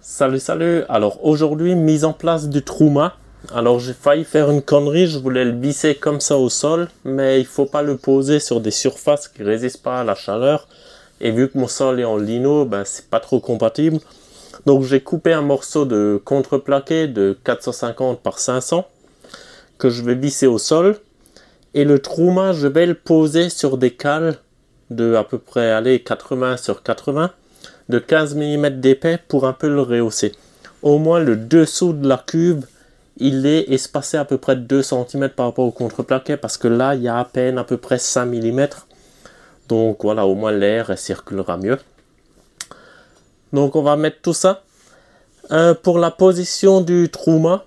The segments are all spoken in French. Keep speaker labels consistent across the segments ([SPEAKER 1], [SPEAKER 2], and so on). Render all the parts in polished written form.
[SPEAKER 1] Salut, salut. Alors aujourd'hui, mise en place du Truma. Alors j'ai failli faire une connerie, je voulais le visser comme ça au sol, mais il faut pas le poser sur des surfaces qui résistent pas à la chaleur. Et vu que mon sol est en lino, ben, c'est pas trop compatible. Donc j'ai coupé un morceau de contreplaqué de 450 par 500 que je vais visser au sol. Et le Truma, je vais le poser sur des cales de à peu près allez, 80 sur 80 de 15 mm d'épais pour un peu le rehausser. Au moins le dessous de la cuve, il est espacé à peu près 2 cm par rapport au contreplaqué parce que là, il y a à peine à peu près 5 mm. Donc voilà, au moins l'air circulera mieux. Donc on va mettre tout ça. Pour la position du Truma,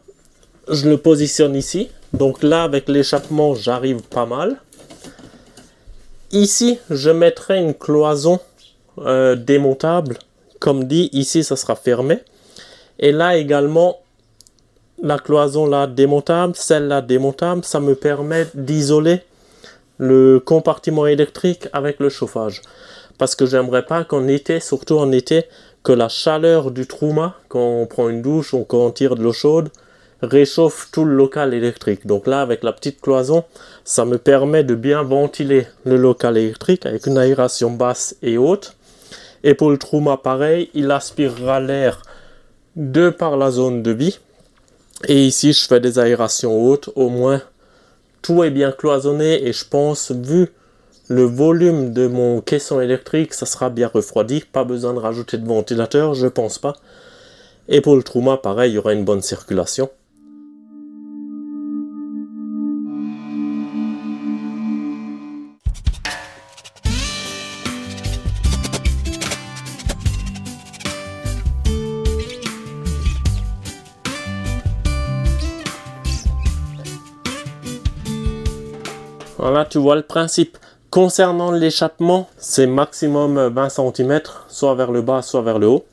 [SPEAKER 1] je le positionne ici. Donc là, avec l'échappement, j'arrive pas mal. Ici, je mettrai une cloison démontable. Comme dit, ici, ça sera fermé. Et là également, la cloison là démontable, celle-là démontable, ça me permet d'isoler le compartiment électrique avec le chauffage. Parce que j'aimerais pas qu'en été, surtout en été, que la chaleur du Truma, quand on prend une douche ou quand on tire de l'eau chaude, réchauffe tout le local électrique. Donc là, avec la petite cloison, ça me permet de bien ventiler le local électrique avec une aération basse et haute. Et pour le Truma, pareil, il aspirera l'air de par la zone de vie. Et ici, je fais des aérations hautes. Au moins, tout est bien cloisonné. Et je pense, vu le volume de mon caisson électrique, ça sera bien refroidi. Pas besoin de rajouter de ventilateur, je pense pas. Et pour le Truma, pareil, il y aura une bonne circulation. Voilà, tu vois le principe. Concernant l'échappement, c'est maximum 20 cm, soit vers le bas, soit vers le haut.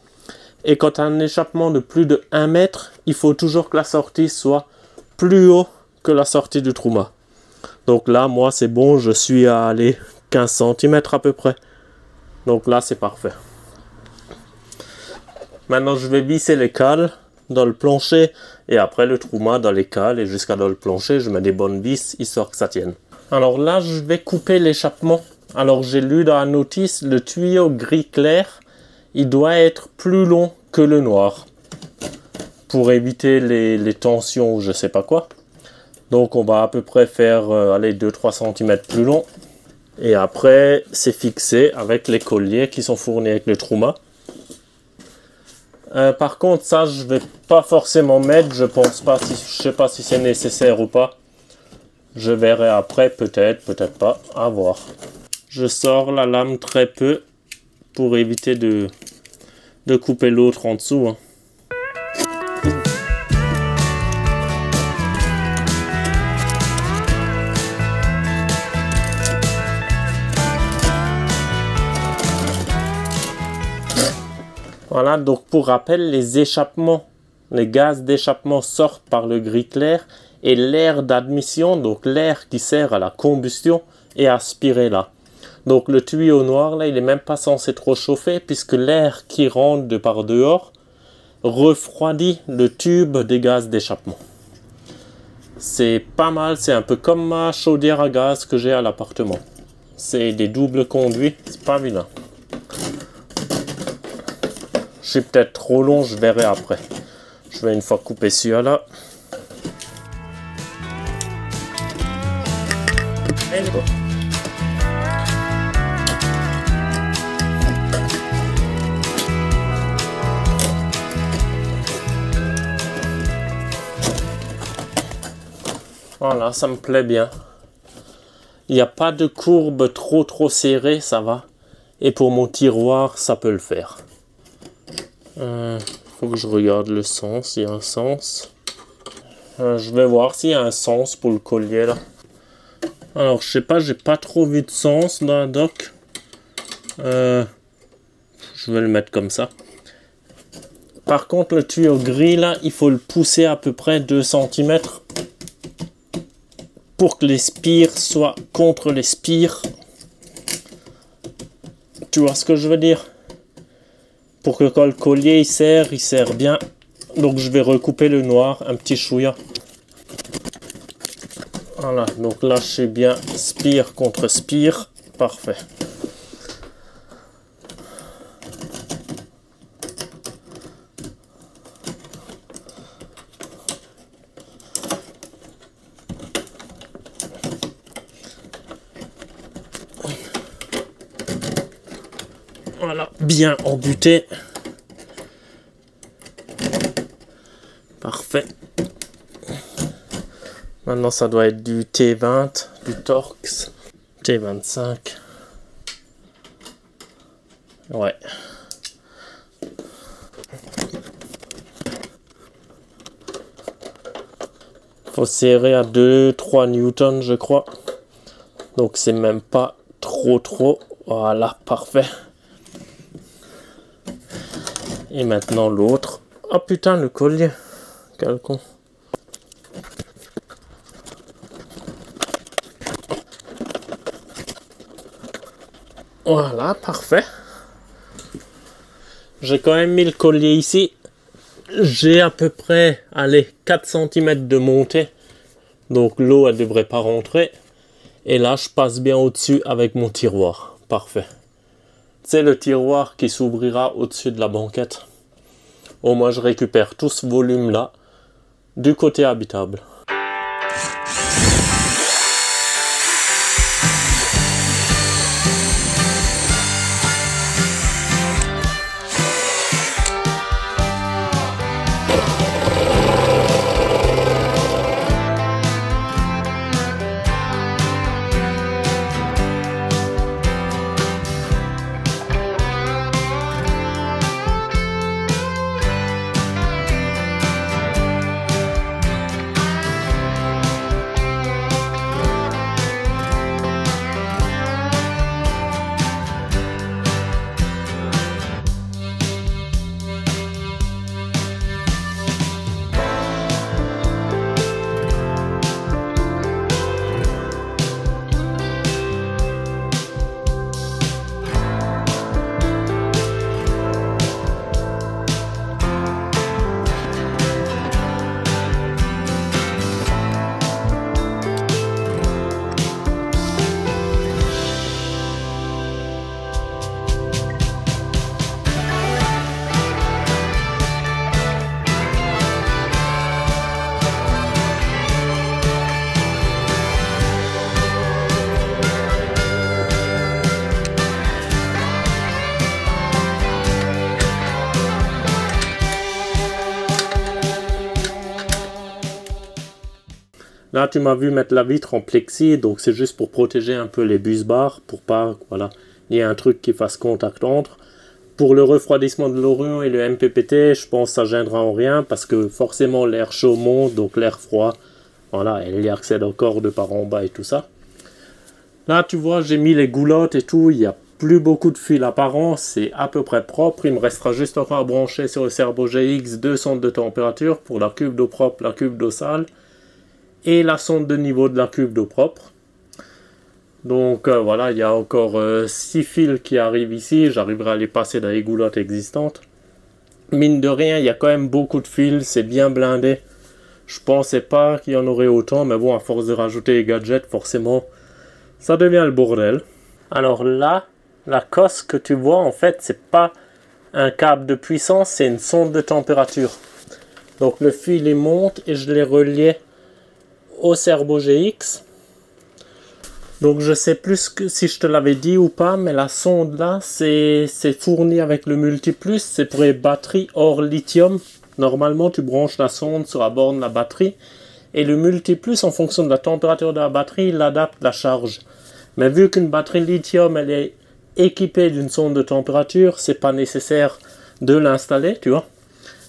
[SPEAKER 1] Et quand tu as un échappement de plus de 1 mètre, il faut toujours que la sortie soit plus haut que la sortie du Truma. Donc là, moi, c'est bon, je suis à aller 15 cm à peu près. Donc là, c'est parfait. Maintenant, je vais visser les cales dans le plancher et après le Truma dans les cales et jusqu'à dans le plancher, je mets des bonnes vis histoire que ça tienne. Alors là, je vais couper l'échappement. Alors j'ai lu dans la notice, le tuyau gris clair, il doit être plus long que le noir. Pour éviter les tensions ou je sais pas quoi. Donc on va à peu près faire allez, 2-3 cm plus long. Et après, c'est fixé avec les colliers qui sont fournis avec le Truma. Par contre, ça, je vais pas forcément mettre. Je pense pas, je sais pas si c'est nécessaire ou pas. Je verrai après, peut-être, peut-être pas, à voir. Je sors la lame très peu pour éviter de couper l'autre en dessous. Hein. Voilà, donc pour rappel, les échappements, les gaz d'échappement sortent par le gris clair. Et l'air d'admission, donc l'air qui sert à la combustion, est aspiré là. Donc le tuyau noir, là, il n'est même pas censé trop chauffer, puisque l'air qui rentre de par dehors refroidit le tube des gaz d'échappement. C'est pas mal, c'est un peu comme ma chaudière à gaz que j'ai à l'appartement. C'est des doubles conduits, c'est pas vilain. Je suis peut-être trop long, je verrai après. Je vais une fois couper celui-là. Voilà, ça me plaît bien. Il n'y a pas de courbe trop serrée, ça va. Et pour mon tiroir, ça peut le faire. Faut que je regarde le sens, il y a un sens. Je vais voir s'il y a un sens pour le collier là. Alors, je sais pas, j'ai pas trop vu de sens dans la doc. Je vais le mettre comme ça. Par contre, le tuyau gris, là, il faut le pousser à peu près 2 cm pour que les spires soient contre les spires. Tu vois ce que je veux dire? pour que quand le collier il serre bien. Donc je vais recouper le noir un petit chouïa. Voilà, donc lâchez bien spire contre spire. Parfait. Voilà, bien embuté. Parfait. Maintenant, ça doit être du T20, du Torx, T25. Ouais. Faut serrer à 2-3 newtons, je crois. Donc, c'est même pas trop. Voilà, parfait. Et maintenant l'autre. Oh putain, le collier. Quel con. Voilà, parfait. J'ai quand même mis le collier ici. J'ai à peu près, allez, 4 cm de montée. Donc l'eau, elle devrait pas rentrer. Et là, je passe bien au-dessus avec mon tiroir. Parfait. C'est le tiroir qui s'ouvrira au-dessus de la banquette. Au moins, je récupère tout ce volume-là du côté habitable. Là, tu m'as vu mettre la vitre en plexi, donc c'est juste pour protéger un peu les bus bars, pour pas, voilà, il y a un truc qui fasse contact entre. Pour le refroidissement de l'Orion et le MPPT, je pense que ça gênera en rien, parce que forcément l'air chaud monte, donc l'air froid, voilà, elle y accède encore de par en bas et tout ça. Là, tu vois, j'ai mis les goulottes et tout, il n'y a plus beaucoup de fils apparents, c'est à peu près propre. Il me restera juste encore à brancher sur le Serbo GX 2 sondes de température pour la cuve d'eau propre, la cuve d'eau sale et la sonde de niveau de la cuve d'eau propre. Donc voilà, il y a encore 6 fils qui arrivent ici, j'arriverai à les passer dans les goulottes existantes. Mine de rien, il y a quand même beaucoup de fils, c'est bien blindé. Je pensais pas qu'il y en aurait autant, mais bon, à force de rajouter les gadgets, forcément, ça devient le bordel. Alors là, la cosse que tu vois, en fait, c'est pas un câble de puissance, c'est une sonde de température. Donc le fil, il monte et je l'ai relié au Serbo GX. Donc je sais plus que si je te l'avais dit ou pas, mais la sonde là, c'est fourni avec le Multiplus, c'est pour les batteries hors lithium. Normalement, tu branches la sonde sur la borne de la batterie, et le Multiplus, en fonction de la température de la batterie, il adapte la charge. Mais vu qu'une batterie lithium, elle est équipée d'une sonde de température, c'est pas nécessaire de l'installer, tu vois.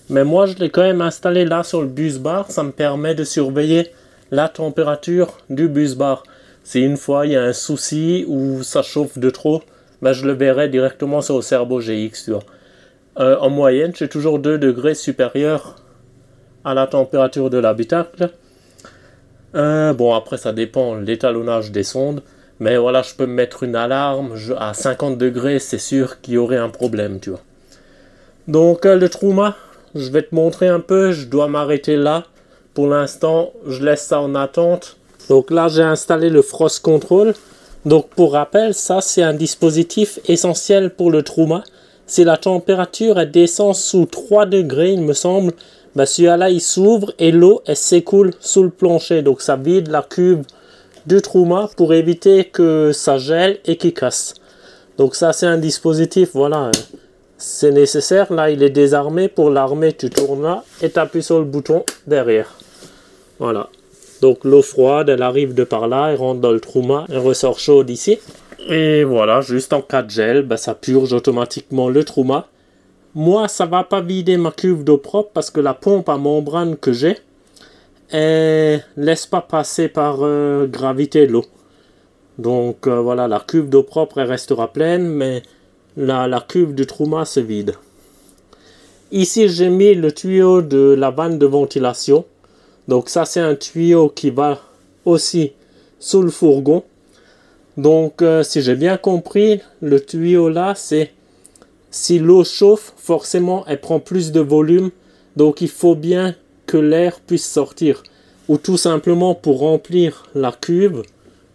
[SPEAKER 1] Mais moi, je l'ai quand même installé là sur le bus bar, ça me permet de surveiller la température du bus bar. Si une fois il y a un souci ou ça chauffe de trop, ben je le verrai directement sur le Serbo GX, tu vois. En moyenne, j'ai toujours 2 degrés supérieur à la température de l'habitacle. Bon, après, ça dépend de l'étalonnage des sondes. Mais voilà, je peux me mettre une alarme. À 50 degrés, c'est sûr qu'il y aurait un problème, tu vois. Donc le Truma, je vais te montrer un peu, je dois m'arrêter là. Pour l'instant, je laisse ça en attente. Donc là, j'ai installé le Frost Control. Donc pour rappel, ça c'est un dispositif essentiel pour le Truma. Si la température elle descend sous 3 degrés, il me semble, ben celui-là il s'ouvre et l'eau elle s'écoule sous le plancher. Donc ça vide la cuve du Truma pour éviter que ça gèle et qu'il casse. Donc ça c'est un dispositif, voilà, c'est nécessaire. Là il est désarmé, pour l'armer tu tournes là et tu appuies sur le bouton derrière. Voilà. Donc l'eau froide, elle arrive de par là, elle rentre dans le Truma, elle ressort chaude ici. Et voilà, juste en cas de gel, ben, ça purge automatiquement le Truma. Moi, ça va pas vider ma cuve d'eau propre parce que la pompe à membrane que j'ai, elle laisse pas passer par gravité l'eau. Donc voilà, la cuve d'eau propre, elle restera pleine, mais la cuve du Truma se vide. Ici, j'ai mis le tuyau de la vanne de ventilation. Donc ça c'est un tuyau qui va aussi sous le fourgon. Donc si j'ai bien compris, le tuyau là c'est si l'eau chauffe, forcément elle prend plus de volume. Donc il faut bien que l'air puisse sortir. Ou tout simplement pour remplir la cuve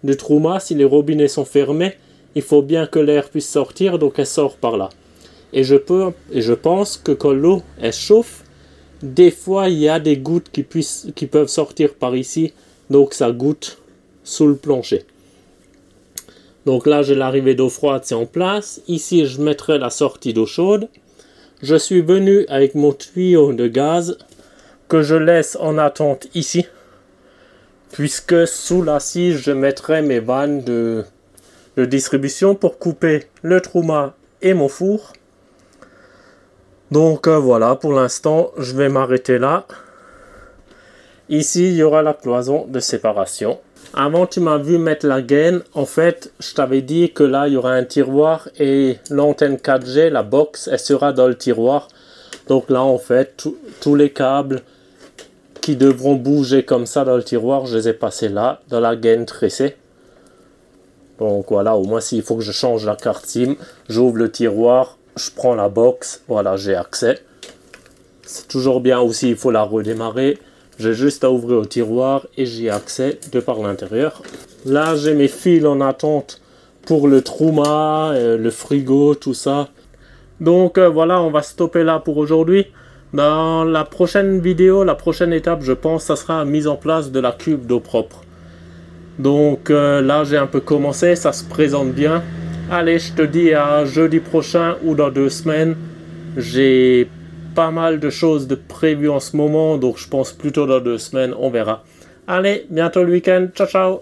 [SPEAKER 1] du Truma, si les robinets sont fermés, il faut bien que l'air puisse sortir, donc elle sort par là. Et je pense que quand l'eau elle chauffe, des fois, il y a des gouttes qui peuvent sortir par ici. Donc, ça goutte sous le plancher. Donc là, j'ai l'arrivée d'eau froide, c'est en place. Ici, je mettrai la sortie d'eau chaude. Je suis venu avec mon tuyau de gaz que je laisse en attente ici. Puisque sous l'assise, je mettrai mes vannes de distribution pour couper le Truma et mon four. Donc voilà, pour l'instant, je vais m'arrêter là. Ici, il y aura la cloison de séparation. Avant, tu m'as vu mettre la gaine. En fait, je t'avais dit que là, il y aura un tiroir et l'antenne 4G, la box, elle sera dans le tiroir. Donc là, en fait, tous les câbles qui devront bouger comme ça dans le tiroir, je les ai passés là, dans la gaine tressée. Donc voilà, au moins s'il faut que je change la carte SIM, j'ouvre le tiroir. Je prends la box, voilà, j'ai accès. C'est toujours bien aussi, il faut la redémarrer. J'ai juste à ouvrir le tiroir et j'y ai accès de par l'intérieur. Là, j'ai mes fils en attente pour le Truma, le frigo, tout ça. Donc voilà, on va stopper là pour aujourd'hui. Dans la prochaine vidéo, la prochaine étape, je pense, ça sera la mise en place de la cuve d'eau propre. Donc là, j'ai un peu commencé, ça se présente bien. Allez, je te dis à jeudi prochain ou dans 2 semaines. J'ai pas mal de choses de prévues en ce moment, donc je pense plutôt dans 2 semaines, on verra. Allez, bientôt le week-end, ciao ciao!